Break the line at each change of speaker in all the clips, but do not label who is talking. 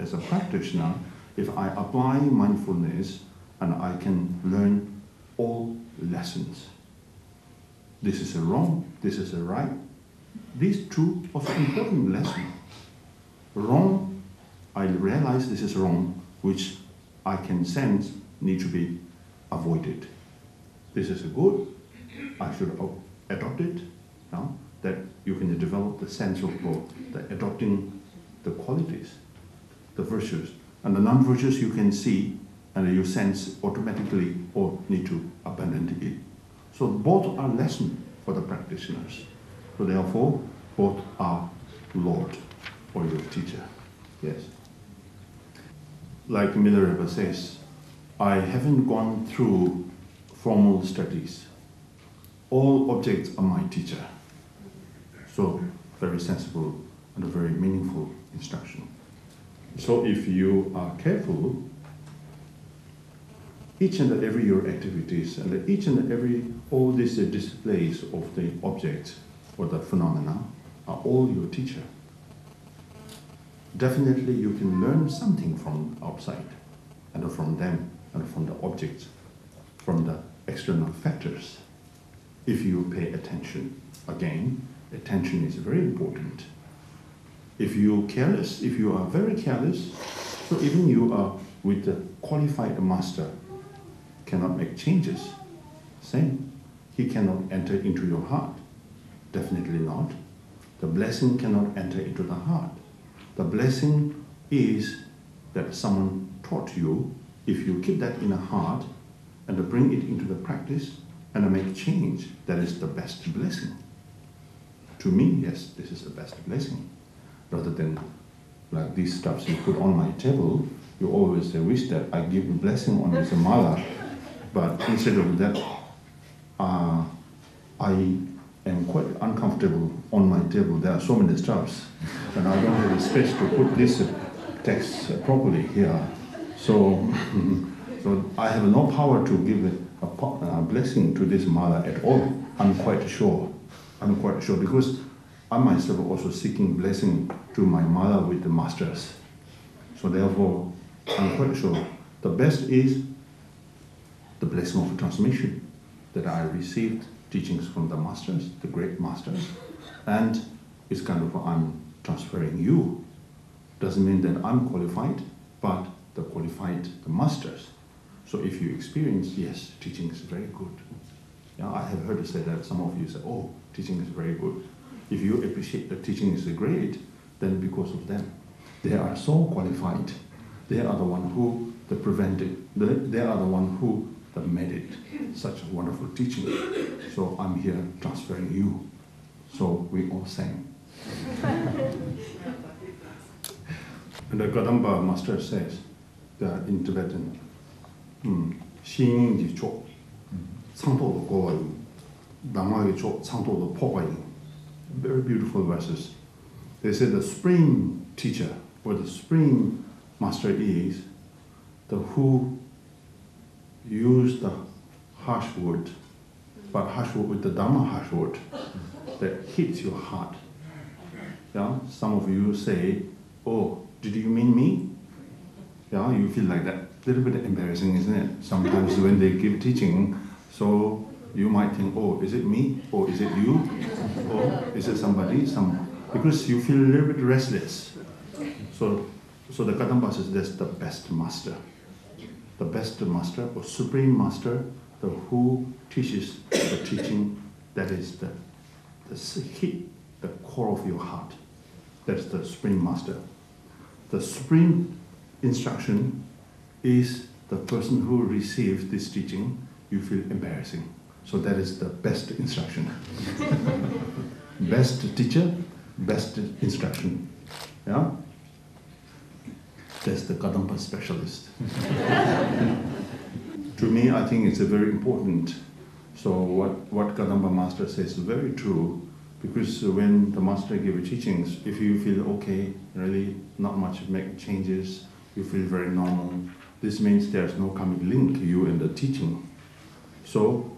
as a practitioner, if I apply mindfulness and I can learn all lessons. This is a wrong, this is a right. These two are important lessons. Wrong, I realize this is wrong, which I can sense need to be avoided. This is good, I should adopt it. Now, that you can develop the sense of the adopting the qualities, the virtues. And the non-virtues you can see and you sense automatically or need to abandon it. So both are lessons for the practitioners. So therefore, both are Lord or your teacher. Yes. Like Milarepa says, I haven't gone through formal studies. All objects are my teacher. So very sensible and a very meaningful instruction. So if you are careful, each and every your activities and each and every all these displays of the object or the phenomena are all your teacher. Definitely you can learn something from outside and from them and from the objects, from the external factors. If you pay attention, again, attention is very important. If you are very careless, so even you are with the qualified master, cannot make changes. Same, he cannot enter into your heart. Definitely not. The blessing cannot enter into the heart. The blessing is that someone taught you. If you keep that in the heart and bring it into the practice and make change, that is the best blessing. To me, yes, this is the best blessing. Rather than like these stuffs you put on my table, you always wish that I give a blessing on this mala, but instead of that, I am quite uncomfortable on my table. There are so many stuffs, and I don't have the space to put this text properly here. So, so I have no power to give a blessing to this mala at all. I'm quite sure. I'm quite sure because I myself also seeking blessing to my mala with the masters. So therefore, I'm quite sure the best is the blessing of transmission that I received teachings from the masters, the great masters, and it's kind of I'm transferring you. Doesn't mean that I'm qualified, but the qualified, the masters. So if you experience, yes, teaching is very good. Yeah, I have heard you say that some of you say, oh, teaching is very good. If you appreciate that teaching is great, then because of them. They are so qualified. They are the one who prevented. They are the one who made it such a wonderful teaching. So I'm here transferring you. So we all sang. And the Kadamba master says that in Tibetan, Xing Chok, Changto Go, Dhamma Chok, Changto Pogayin. Very beautiful verses. They say the supreme teacher or the supreme master is the who use the harsh word, but harsh word with the Dhamma harsh word that hits your heart. Yeah? Some of you say, oh, did you mean me? Yeah, you feel like that. A little bit embarrassing, isn't it? Sometimes when they give teaching, so you might think, oh, is it me? Or is it you? Or is it somebody? Because you feel a little bit restless. So the Kadamba says that's the best master. The best master or supreme master, the who teaches the teaching that is the hit the core of your heart. That's the supreme master. The supreme instruction is the person who receives this teaching. You feel embarrassing. So that is the best instruction. Best teacher, best instruction. Yeah? That's the Kadamba specialist. To me, I think it's a very important. So what Kadamba master says is very true, because when the master gives teachings, if you feel okay, really not much make changes, you feel very normal, this means there's no coming link to you in the teaching. So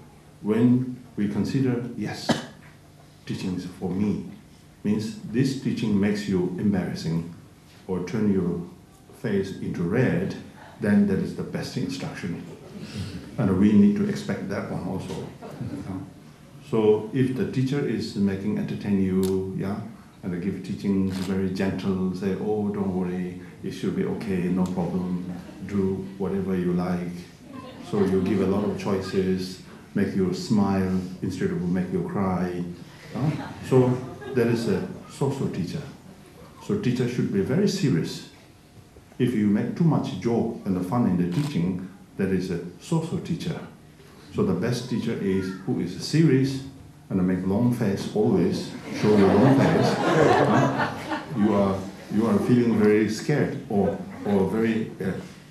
when we consider, yes, teaching is for me, means this teaching makes you embarrassing or turn your face into red, then that is the best instruction. And we need to expect that one also. So if the teacher is making entertain you, and give teachings very gentle, say, oh, don't worry, it should be okay, no problem, do whatever you like. So you give a lot of choices, make you smile instead of make you cry. So that is a social teacher. So teacher should be very serious. If you make too much joke and fun in the teaching, that is a social teacher. So the best teacher is who is serious and make long face always, show your long face. You are feeling very scared or very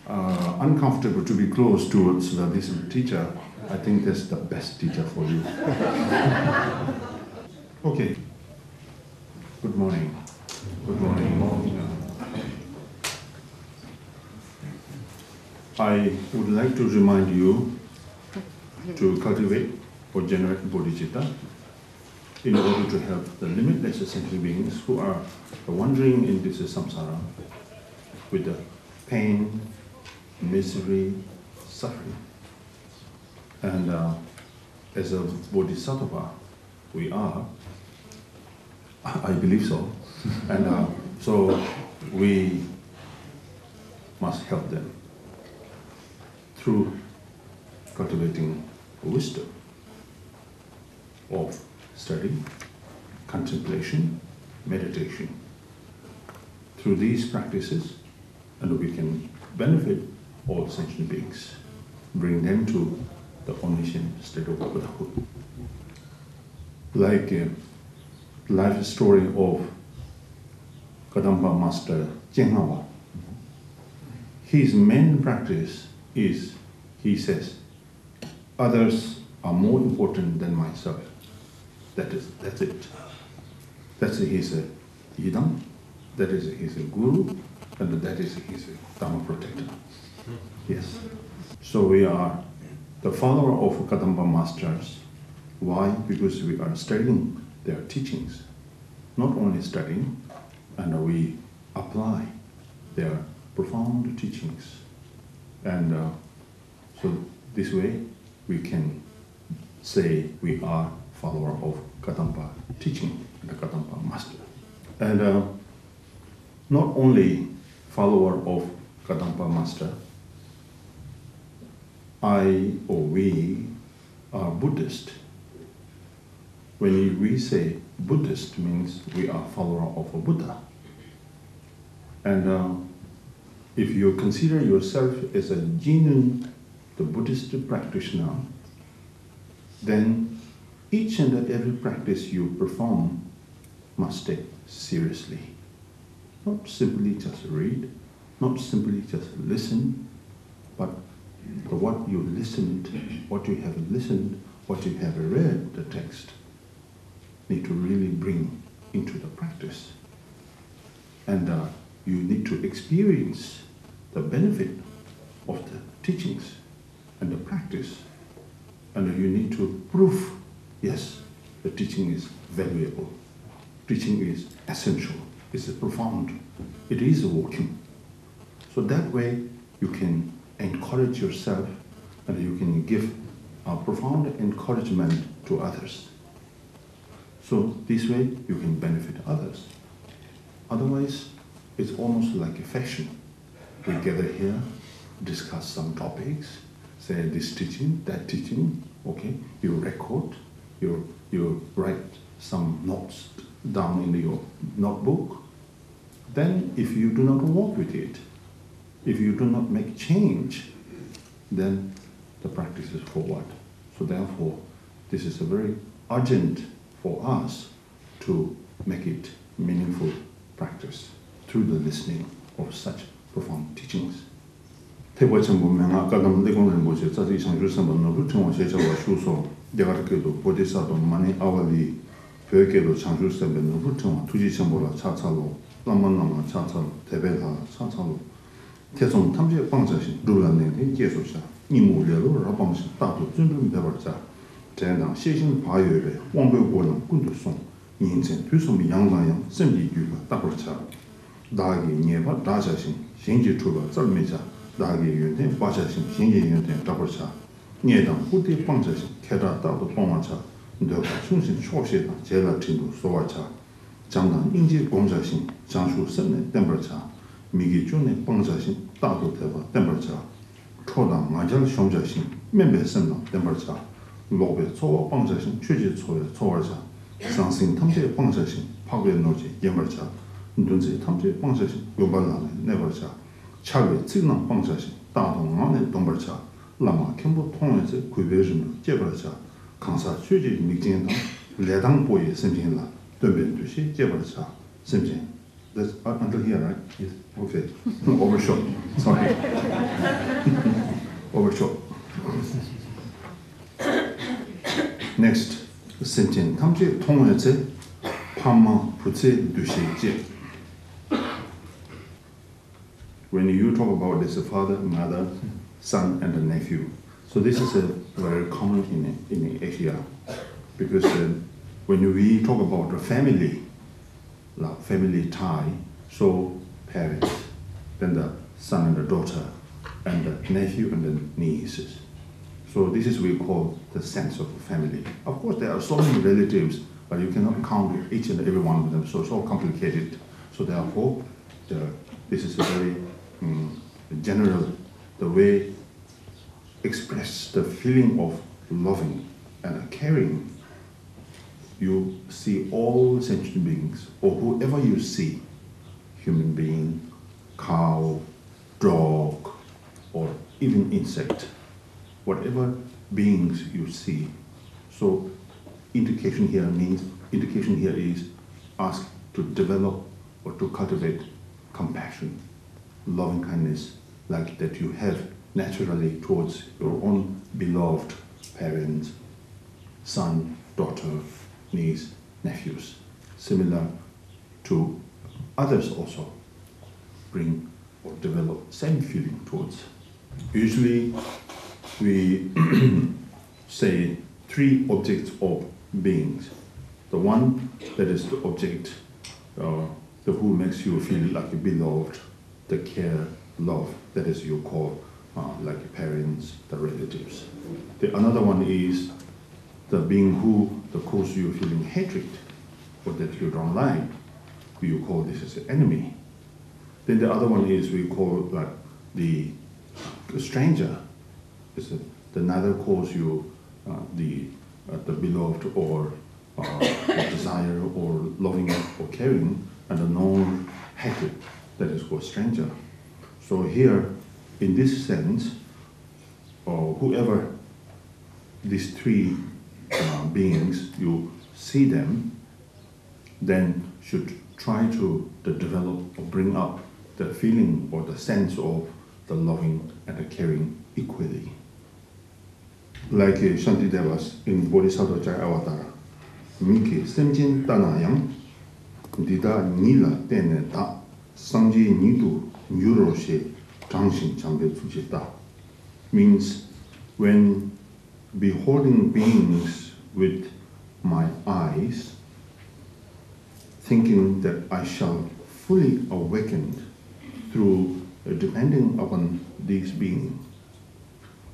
uncomfortable to be close to this teacher. I think that's the best teacher for you. Okay. Good morning. Good morning. I would like to remind you to cultivate or generate bodhicitta in order to help the limitless sentient beings who are wandering in this samsara with the pain, misery, suffering. And as a bodhisattva, we are, I believe so, and so we must help them through cultivating wisdom of study, contemplation, meditation. Through these practices, and we can benefit all sentient beings, bring them to the omniscient state of Buddhahood. Like a life story of Kadampa Master Jengawa. His main practice is, he says, others are more important than myself. That's it. That's his idam, that is his guru, and that is his Dhamma protector. Yes. So we are the follower of Kadampa masters. Why? Because we are studying their teachings. Not only studying, and we apply their profound teachings. And so this way we can say we are follower of Kadampa teaching and the Kadampa master. And not only follower of Kadampa master, I or we are Buddhist. When we say Buddhist, means we are follower of a Buddha. And if you consider yourself as a genuine Buddhist practitioner, then each and every practice you perform must take seriously. Not simply just read, not simply just listen, but what you listened, what you have listened, what you have read, the text, need to really bring into the practice. And you need to experience the benefit of the teachings and the practice. And you need to prove, yes, the teaching is valuable. Teaching is essential, it's profound, it is working. So that way you can encourage yourself and you can give a profound encouragement to others. So this way you can benefit others. Otherwise, it's almost like a fashion. We gather here, discuss some topics, say this teaching, that teaching, okay? You record, you write some notes down in your notebook. Then if you do not work with it, if you do not make change, then the practice is for what? So therefore, this is a very urgent for us to make it meaningful practice through the listening of such profound teachings. 태보천 보면 아까도 내공을 보죠. 자기 창조선은 루팅을 제자와 수소 내가르게도 보디사도 많이 아월리 벽에도 창조선은 루팅을 두지천보라 차차로 남만남만 차차로 대배사 차차로 태송 탐지의 방자신 룰란내는 계속자 이무려로 라방신 다도 준비 배వర్자 대당 시신 바요의 왕배고는 군도송 인생 뒤섬이 양가양 선지규가 따버차 나기 녜바 다자신 Sangye Chuba, Zalmecha, Dagi Yunten, Bachashin, Sangye Yunten, Dabarcha, Niedam, Huti Pangchashin, Kera, Dado Pongwacha, Ndoba, Sunsin, Shoshe, Jela Tindu, Sowacha, Jangdan, Inji Gongchashin, Jangshu, Sene, Tempercha, Migi June, Pangchashin, Dado Teva, Tempercha, Chodam, Majal Shongchashin, Membe Semna, Tempercha, Lobe, Sowa Pangchashin, Chuji Sowacha, Sansin, Tamje Pangchashin, Pagwe Noji, Yembercha, Ndunzi, Tamje Pangchashin, Yobalane, Nevercha, Chagwe, Signal Pangchashin, Dadong, Mane, Dombercha, Lama, Kimbo Tonese, Kuivision, Jebercha, Kansa, Chuji, Mixin, Ledang Boy, Simjinla, Dubin, Dushi, Jebercha, Simjin. That's until here, right? Yes. Okay. Overshot. Sorry. Overshot. Next, Simjin, Tamje, Tonese, Pama, Putse, Dushi, when you talk about this father, mother, son, and a nephew. So this is very common in Asia, because when we talk about the family, like family tie, so parents, then the son and the daughter, and the nephew and the nieces. So this is what we call the sense of family. Of course, there are so many relatives, but you cannot count each and every one of them, so complicated. So therefore, this is a very general, the way express the feeling of loving and caring. You see all sentient beings, or whoever you see, human being, cow, dog, or even insect, whatever beings you see. So indication here is ask to develop or to cultivate compassion, loving kindness, like that you have naturally towards your own beloved parents, son, daughter, niece, nephews. Similar to others also bring or develop same feeling towards. Usually we say three objects of beings. The one that is the object, the who makes you feel like a beloved, the care, love, that is you call like parents, the relatives. The another one is the being who cause you feeling hatred, or that you don't like, you call this as an enemy. Then the other one is we call like the stranger, is that neither cause you the beloved or the desire or loving or caring, and the non-hatred, that is called stranger. So here, in this sense, whoever these three beings, you see them, then should try to develop or bring up the feeling or the sense of the loving and the caring equally. Like Shantidevas in Bodhisattva Jai Avatara, Miki Semjin Tanayam, Dida Nila Tene Ta, Sangye Nidu Nyuroshe Changshin Chambe Tsujita, means when beholding beings with my eyes, thinking that I shall fully awaken through depending upon these beings,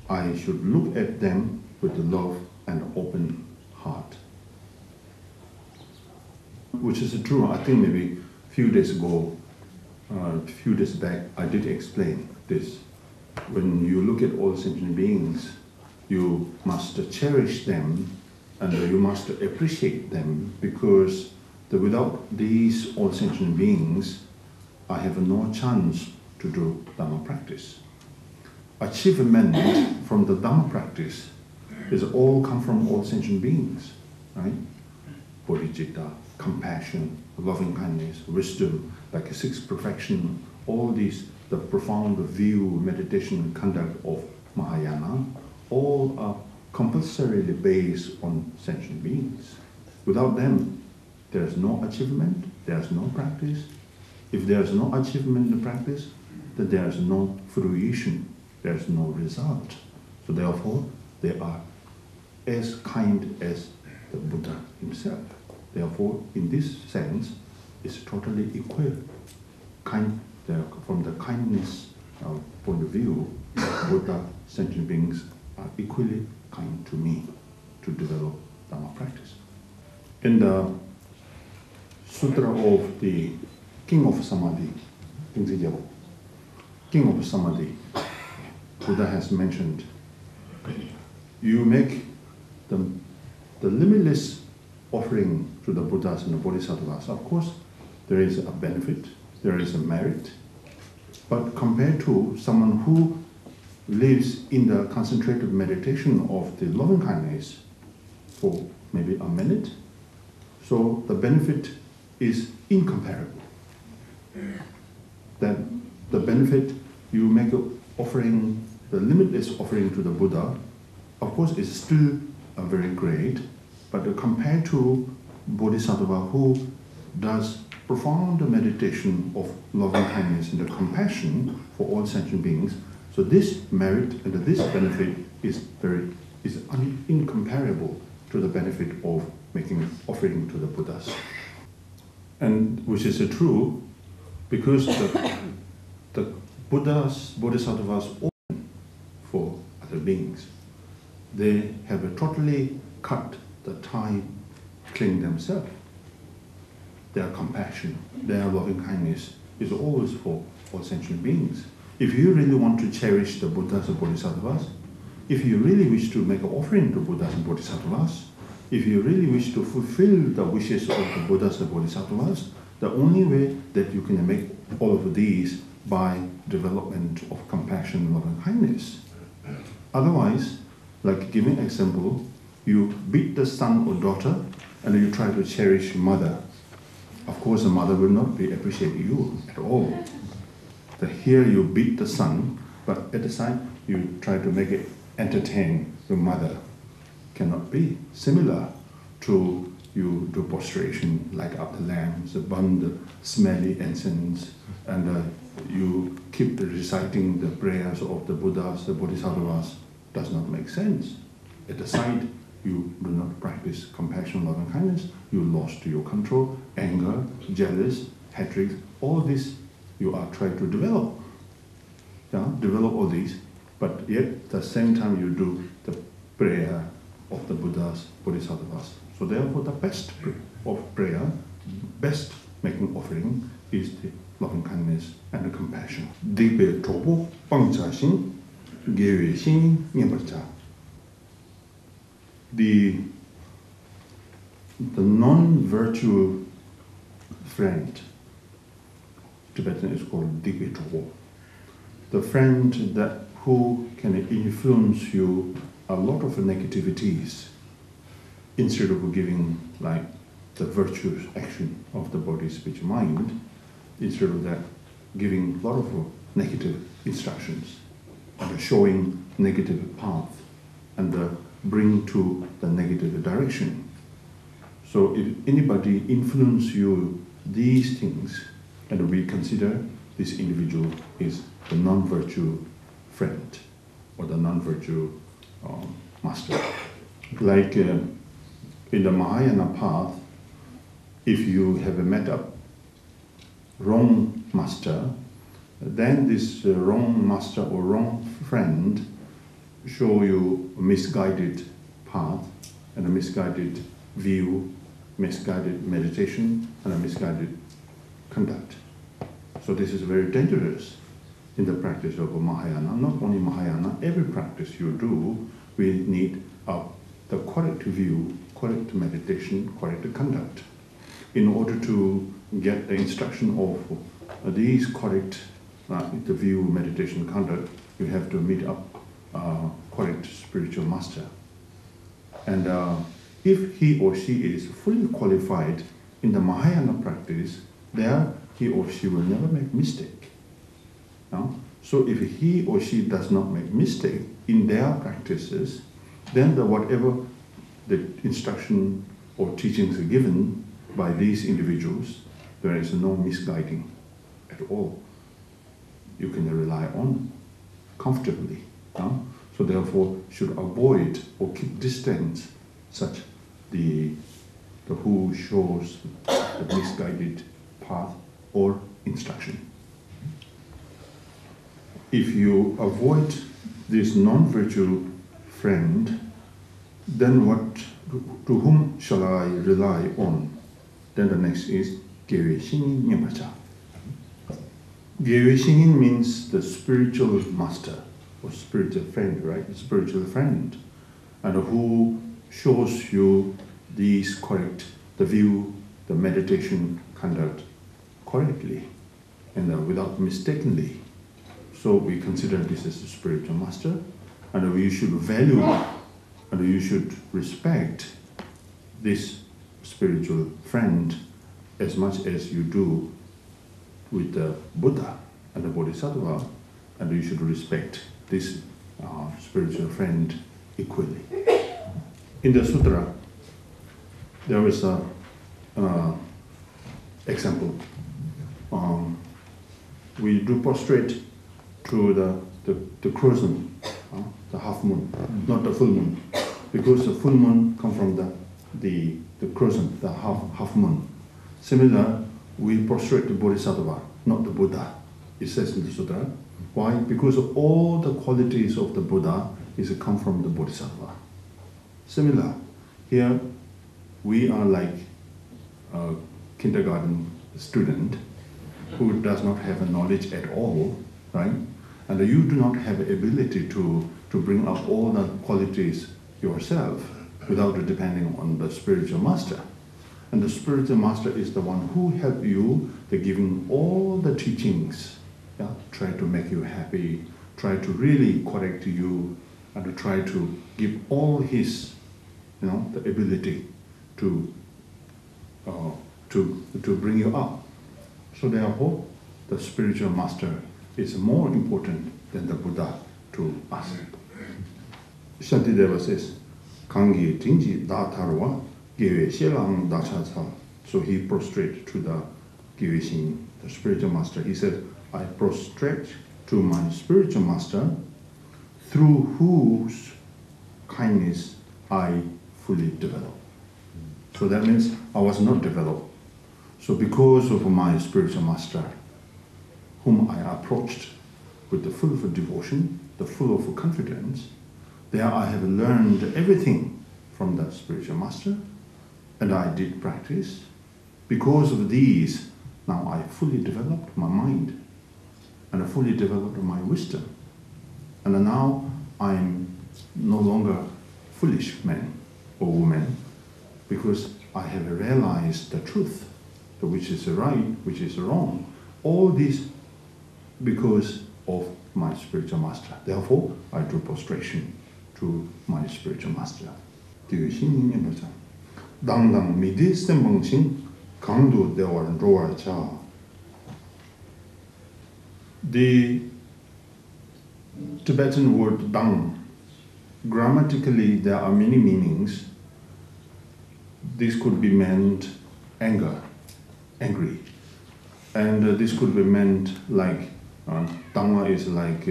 I should look at them with love and open heart. Which is true. I think maybe a few days back, I did explain this. When you look at all sentient beings, you must cherish them and you must appreciate them, because without these all sentient beings, I have no chance to do Dhamma practice. Achievement from the Dhamma practice is all come from all sentient beings, right? Bodhicitta, compassion, loving kindness, wisdom, like a sixth perfection, all these, the profound view, meditation, conduct of Mahayana, all are compulsorily based on sentient beings. Without them, there is no achievement, there is no practice. If there is no achievement in practice, then there is no fruition, there is no result. So therefore, they are as kind as the Buddha himself. Therefore, in this sense, it's totally equal. Kind, from the kindness point of view, Buddha, sentient beings are equally kind to me to develop Dharma practice. In the Sutra of the King of Samadhi, King of Samadhi, Buddha has mentioned, you make the limitless offering to the Buddhas and the Bodhisattvas. Of course, there is a benefit, there is a merit, but compared to someone who lives in the concentrated meditation of the loving kindness for maybe a minute, so the benefit is incomparable. That the benefit you make offering, the limitless offering to the Buddha, of course, is still very great, but compared to Bodhisattva who does profound meditation of loving kindness and the compassion for all sentient beings, so this merit and this benefit is incomparable to the benefit of making offering to the Buddhas. And which is true because the Buddhas, Bodhisattvas open for other beings. They have totally cut the tie cling themselves. Their compassion, their loving kindness is always for all sentient beings. If you really want to cherish the Buddhas and Bodhisattvas, if you really wish to make an offering to Buddhas and Bodhisattvas, if you really wish to fulfill the wishes of the Buddhas and Bodhisattvas, the only way that you can make all of these by development of compassion and loving kindness. Otherwise, like giving example, you beat the son or daughter and you try to cherish mother. Of course, the mother will not appreciate you at all. Here you beat the son, but at the side you try to make it entertain your mother. Cannot be. Similar to you do prostration, light up the lamps, burn the smelly incense, and you keep reciting the prayers of the Buddhas, the Bodhisattvas. Does not make sense. At the side, you do not practice compassion, love and kindness. You lost your control, anger, jealous, hatred, all this you are trying to develop. Yeah? Develop all these, but yet at the same time you do the prayer of the Buddhas, Bodhisattvas. So therefore the best of prayer, best making offering is the loving kindness and the compassion. Dipe tobo pangcha shin, gewe shin nyenpa. The non-virtue friend, Tibetan is called Dipe tobo. The friend who can influence you a lot of negativities instead of giving like the virtuous action of the body, speech, mind, instead of that giving a lot of negative instructions and showing negative path and bring to the negative direction. So if anybody influence you these things, and we consider this individual is the non-virtue friend or the non-virtue master. Like in the Mahayana path, if you have met a wrong master, then this wrong master or wrong friend show you a misguided path and a misguided view, misguided meditation and a misguided conduct. So this is very dangerous in the practice of Mahayana. Not only Mahayana, every practice you do, we need the correct view, correct meditation, correct conduct. In order to get the instruction of these correct the view, meditation, conduct, you have to meet up correct spiritual master. And if he or she is fully qualified in the Mahayana practice, there he or she will never make mistake. No? So if he or she does not make mistake in their practices, then whatever the instruction or teachings are given by these individuals, there is no misguiding at all. You can rely on comfortably. No? So therefore, should avoid or keep distance such the who shows the misguided path or instruction. if you avoid this non-virtual friend, then to whom shall I rely on? Then the next is Gewe Shingin Nyenpa. Gewe Shingin means the spiritual master or spiritual friend, right? Spiritual friend, and who shows you these correct, the view, the meditation conduct correctly and without mistakenly. So we consider this as a spiritual master, and we should value and you should respect this spiritual friend as much as you do with the Buddha and the Bodhisattva, and you should respect this spiritual friend equally. In the sutra, there is a example. We do prostrate to the crescent, the half moon, not the full moon, because the full moon comes from the crescent, the half moon. Similar, we prostrate to Bodhisattva, not the Buddha. It says in the sutra. Why? Because all the qualities of the Buddha come from the Bodhisattva. Similar, here we are like a kindergarten student who does not have a knowledge at all, right? And you do not have the ability to bring up all the qualities yourself without depending on the spiritual master. And the spiritual master is the one who helps you, giving all the teachings, try to make you happy, try to really correct you, and to try to give all his, the ability to bring you up. So therefore, the spiritual master is more important than the Buddha to us. Shantideva says, Kangi Tingji Datarwa Gewe Shelang Dachacha. So he prostrated to the Gewe Shin, the spiritual master. He said, I prostrate to my spiritual master, through whose kindness I fully develop. So that means I was not developed. So because of my spiritual master, whom I approached with the full of devotion, the full of confidence, there I have learned everything from that spiritual master, and I did practice. Because of these, now I fully developed my mind, and I fully developed my wisdom. And now I'm no longer foolish man or woman, because I have realized the truth, which is right, which is wrong. All this because of my spiritual master. Therefore, I do prostration to my spiritual master. Dang midi sembang sing kangdu dewaran roar cha. The Tibetan word dang, grammatically there are many meanings. This could be meant anger, angry. And this could be meant like, dhamma is like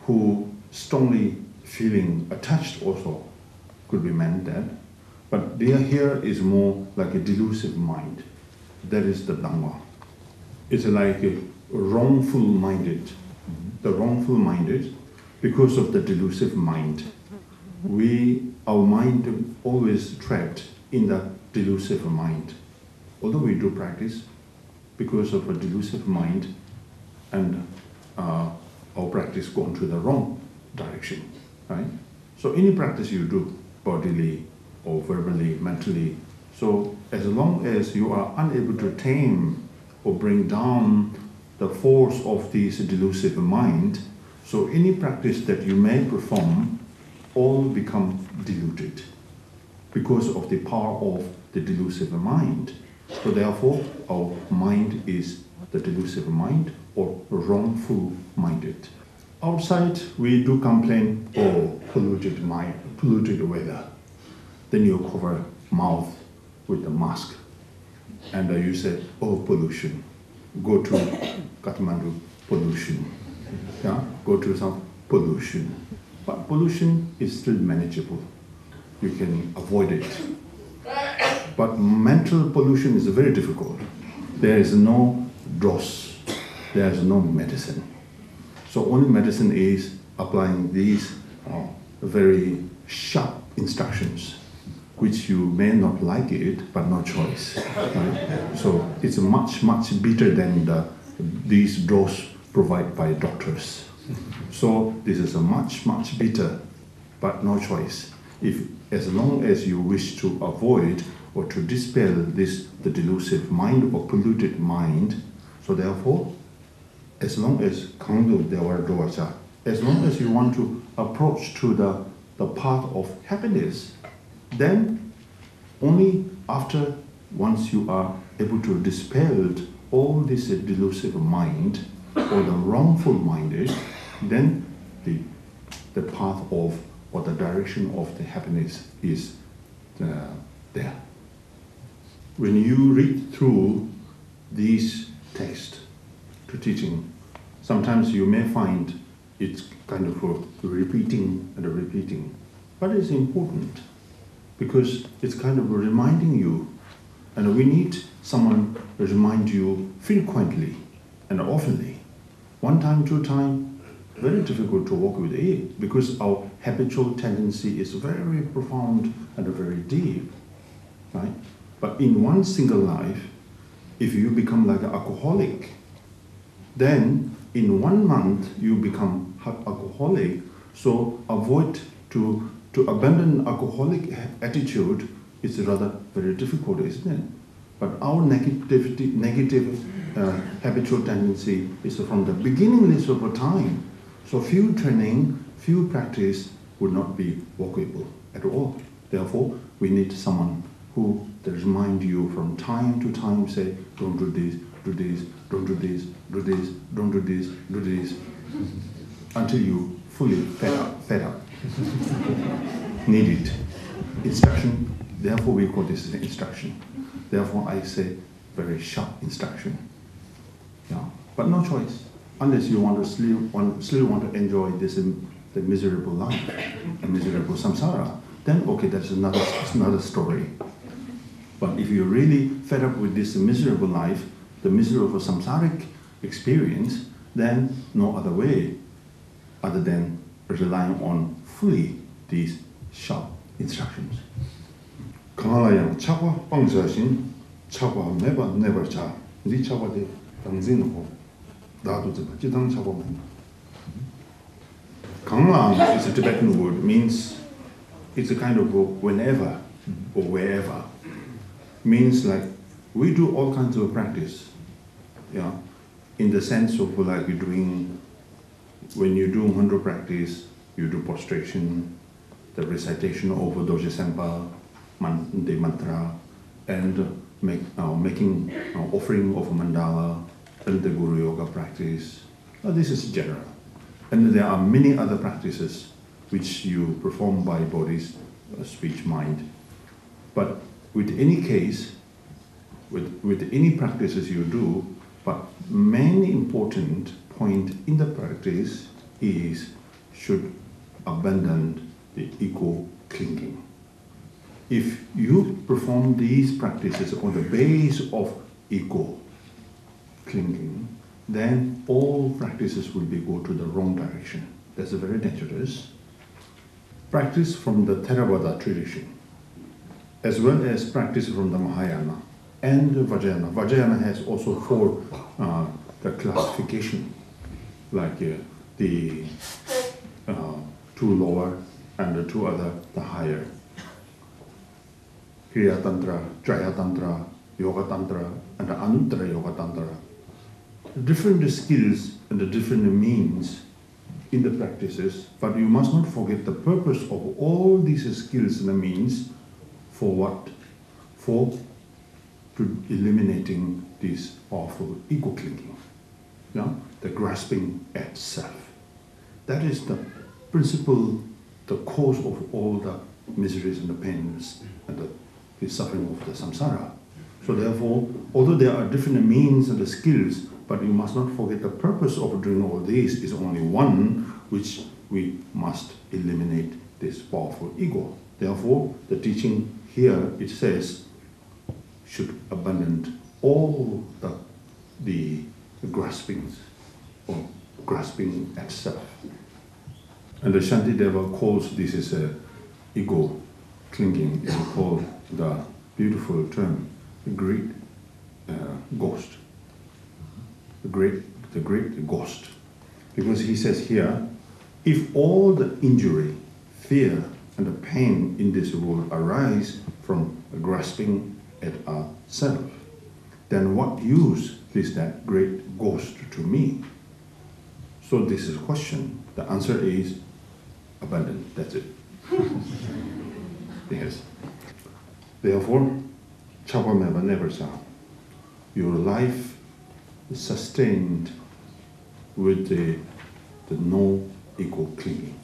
who strongly feeling attached also could be meant that. But here is more like a delusive mind. That is the dhamma. It's like a wrongful minded. The wrongful minded, because of the delusive mind, our mind always trapped in the delusive mind. Although we do practice, because of a delusive mind, and our practice gone to the wrong direction, right? So any practice you do, bodily or verbally, mentally, so as long as you are unable to tame or bring down the force of this delusive mind, so any practice that you may perform all become diluted because of the power of the delusive mind. So therefore, our mind is the delusive mind or wrongful minded. Outside, we do complain, oh, polluted mind, polluted weather. Then you cover mouth with the mask. And you say, oh, pollution. Go to Kathmandu, pollution. Yeah? Go to some pollution. But pollution is still manageable. You can avoid it. But mental pollution is very difficult. There is no dose. There is no medicine. So only medicine is applying these very sharp instructions, which you may not like it, but no choice. Right? So it's much, much better than these dose provided by doctors. So this is a much, much better, but no choice. As long as you wish to avoid or to dispel the delusive mind or polluted mind, so therefore, as long as as long as you want to approach to the path of happiness, then only after once you are able to dispel all this delusive mind or the wrongful minded, then the path of or the direction of the happiness is there. When you read through these texts to teaching, sometimes you may find it's kind of repeating and repeating, but it's important because it's kind of reminding you, and we need someone to remind you frequently and oftenly. One time, two times, very difficult to work with it because our habitual tendency is very profound and very deep, right? But in one single life, if you become like an alcoholic, then in 1 month you become alcoholic. So avoid to abandon alcoholic attitude is rather very difficult, isn't it? But our negative habitual tendency is from the beginningless of a time. So few training, few practice would not be workable at all. Therefore, we need someone who remind you from time to time, say, don't do this, do this, don't do this, do this, don't do this, do this, until you fully fed up. Need it. Instruction, therefore we call this instruction. Therefore I say very sharp instruction. Yeah. But no choice. Unless you want to still want to enjoy this the miserable life, a miserable samsara, then okay, that's another story. But if you're really fed up with this miserable life, the miserable samsaric experience, then no other way other than relying on fully these sharp instructions. Kamalayang chakwa pangsashin, chakwa never cha. Di chakwa de tangzin ho. Dadu ziba jitang chakwa men. Kanglang is a Tibetan word, means it's a kind of whenever or wherever. Means like we do all kinds of practice, yeah, in the sense of like you're doing, when you do Hondo practice, you do prostration, the recitation of Doji Sempa, the mantra, and making offering of a mandala, and the Guru Yoga practice. This is general. And there are many other practices which you perform by bodies, speech, mind. But with any case, with any practices you do, but main important point in the practice is should abandon the ego clinging. If you perform these practices on the base of ego clinging, then all practices will go to the wrong direction. That's very dangerous. Practice from the Theravada tradition, as well as practice from the Mahayana and the Vajrayana. Vajrayana has also four the classification, like the two lower and the two other, the higher. Kriya Tantra, Jaya Tantra, Yoga Tantra, and the Anuttara Yoga Tantra. Different skills and the different means in the practices, but you must not forget the purpose of all these skills and the means for what? For to eliminating this awful ego clinging, the grasping at self. That is the principle, the cause of all the miseries and the pains and the suffering of the samsara. So therefore, although there are different means and the skills, but you must not forget the purpose of doing all these is only one, which we must eliminate this powerful ego. Therefore, the teaching here, it says, should abandon all the graspings or grasping at self. And the Shantideva calls this is a ego clinging, and called the beautiful term, the great ghost. The great ghost. Because he says here, if all the injury, fear, and the pain in this world arise from grasping at ourself, then what use is that great ghost to me? So this is a question. The answer is abandon. That's it. Yes. Therefore, Chapameva never saw your life is sustained with the no ego clinging.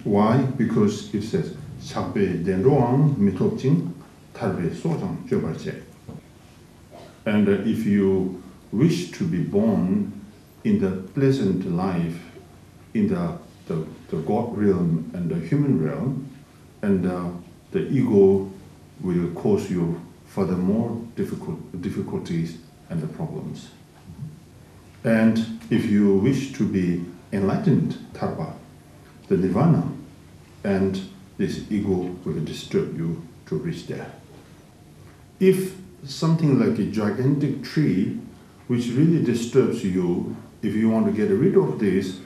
Why? Because it says, Sabbe denroang mitopjing tarbe sojang jobarje. And if you wish to be born in the pleasant life, in the God realm and the human realm, and the ego will cause you furthermore difficulties and the problems. And if you wish to be enlightened, tarpa, the nirvana, and this ego will disturb you to reach there. If something like a gigantic tree which really disturbs you, if you want to get rid of this,